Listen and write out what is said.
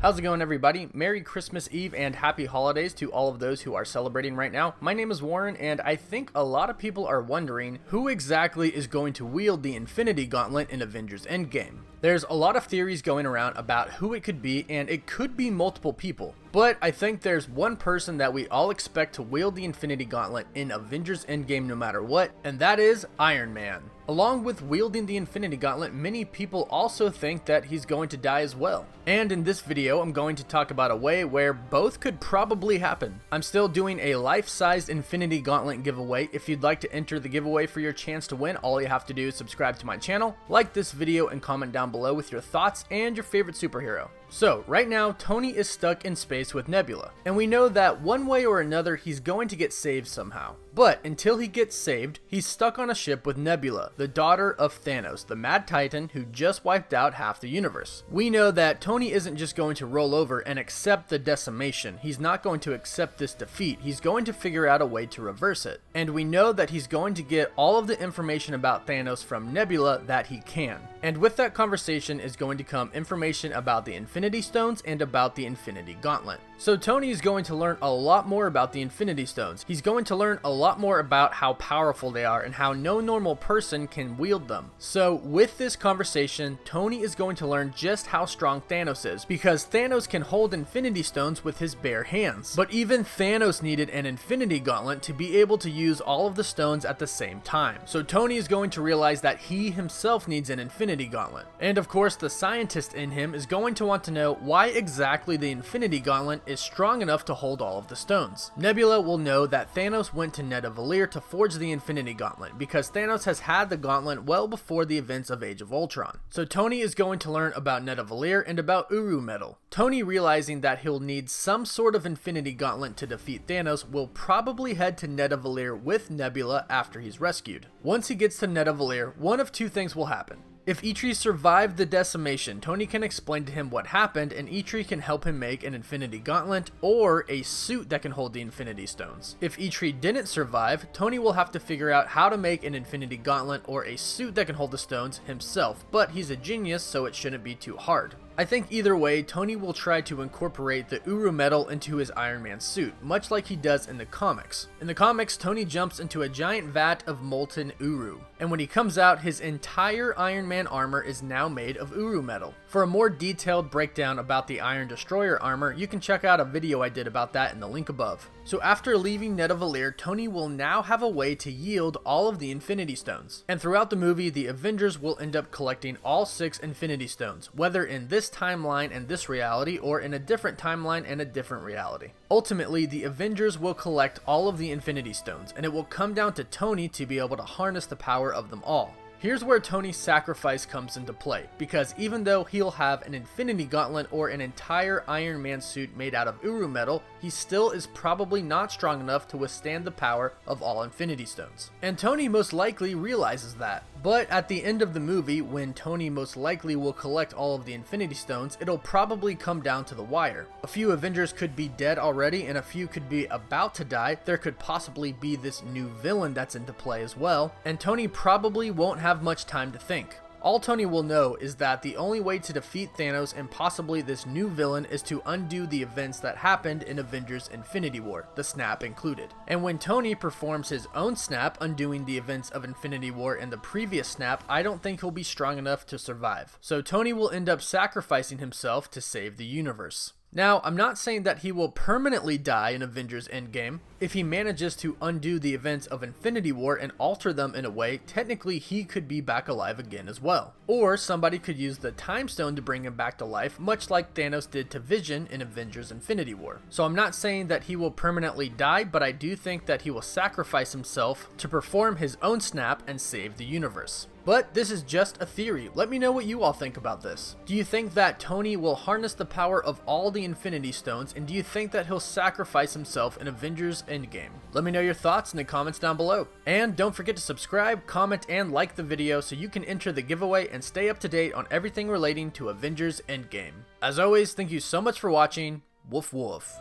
How's it going, everybody? Merry Christmas Eve and Happy Holidays to all of those who are celebrating right now. My name is Warren, and I think a lot of people are wondering who exactly is going to wield the Infinity Gauntlet in Avengers Endgame. There's a lot of theories going around about who it could be, and it could be multiple people. But I think there's one person that we all expect to wield the Infinity Gauntlet in Avengers Endgame no matter what, and that is Iron Man. Along with wielding the Infinity Gauntlet, many people also think that he's going to die as well. And in this video, I'm going to talk about a way where both could probably happen. I'm still doing a life-sized Infinity Gauntlet giveaway. If you'd like to enter the giveaway for your chance to win, all you have to do is subscribe to my channel, like this video, and comment down below with your thoughts and your favorite superhero. So, right now, Tony is stuck in space with Nebula, and we know that one way or another he's going to get saved somehow. But until he gets saved, he's stuck on a ship with Nebula, the daughter of Thanos, the Mad Titan who just wiped out half the universe. We know that Tony isn't just going to roll over and accept the decimation. He's not going to accept this defeat. He's going to figure out a way to reverse it. And we know that he's going to get all of the information about Thanos from Nebula that he can. And with that conversation is going to come information about the Infinity Stones and about the Infinity Gauntlet. So Tony is going to learn a lot more about the Infinity Stones. He's going to learn a lot more about how powerful they are and how no normal person can wield them. So with this conversation, Tony is going to learn just how strong Thanos is, because Thanos can hold Infinity Stones with his bare hands. But even Thanos needed an Infinity Gauntlet to be able to use all of the stones at the same time. So Tony is going to realize that he himself needs an Infinity Gauntlet. And of course, the scientist in him is going to want to know why exactly the Infinity Gauntlet is strong enough to hold all of the stones. Nebula will know that Thanos went to Nidavellir to forge the Infinity Gauntlet, because Thanos has had the gauntlet well before the events of Age of Ultron. So Tony is going to learn about Nidavellir and about Uru Metal. Tony, realizing that he'll need some sort of Infinity Gauntlet to defeat Thanos, will probably head to Nidavellir with Nebula after he's rescued. Once he gets to Nidavellir, one of two things will happen. If Eitri survived the decimation, Tony can explain to him what happened, and Eitri can help him make an Infinity Gauntlet or a suit that can hold the Infinity Stones. If Eitri didn't survive, Tony will have to figure out how to make an Infinity Gauntlet or a suit that can hold the stones himself, but he's a genius, so it shouldn't be too hard. I think either way, Tony will try to incorporate the Uru metal into his Iron Man suit, much like he does in the comics. In the comics, Tony jumps into a giant vat of molten Uru, and when he comes out, his entire Iron Man armor is now made of Uru metal. For a more detailed breakdown about the Iron Destroyer armor, you can check out a video I did about that in the link above. So after leaving Nidavellir, Tony will now have a way to yield all of the Infinity Stones. And throughout the movie, the Avengers will end up collecting all 6 Infinity Stones, whether in this timeline and this reality, or in a different timeline and a different reality. Ultimately, the Avengers will collect all of the Infinity Stones, and it will come down to Tony to be able to harness the power of them all. Here's where Tony's sacrifice comes into play, because even though he'll have an Infinity Gauntlet or an entire Iron Man suit made out of Uru metal, he still is probably not strong enough to withstand the power of all Infinity Stones. And Tony most likely realizes that. But at the end of the movie, when Tony most likely will collect all of the Infinity Stones, it'll probably come down to the wire. A few Avengers could be dead already, and a few could be about to die. There could possibly be this new villain that's into play as well, and Tony probably won't have much time to think. All Tony will know is that the only way to defeat Thanos and possibly this new villain is to undo the events that happened in Avengers Infinity War, the snap included. And when Tony performs his own snap, undoing the events of Infinity War and the previous snap, I don't think he'll be strong enough to survive. So Tony will end up sacrificing himself to save the universe. Now, I'm not saying that he will permanently die in Avengers Endgame. If he manages to undo the events of Infinity War and alter them in a way, technically he could be back alive again as well. Or somebody could use the Time Stone to bring him back to life, much like Thanos did to Vision in Avengers Infinity War. So I'm not saying that he will permanently die, but I do think that he will sacrifice himself to perform his own snap and save the universe. But this is just a theory. Let me know what you all think about this. Do you think that Tony will harness the power of all the Infinity Stones, and do you think that he'll sacrifice himself in Avengers Endgame? Let me know your thoughts in the comments down below. And don't forget to subscribe, comment, and like the video so you can enter the giveaway and stay up to date on everything relating to Avengers Endgame. As always, thank you so much for watching. Woof woof.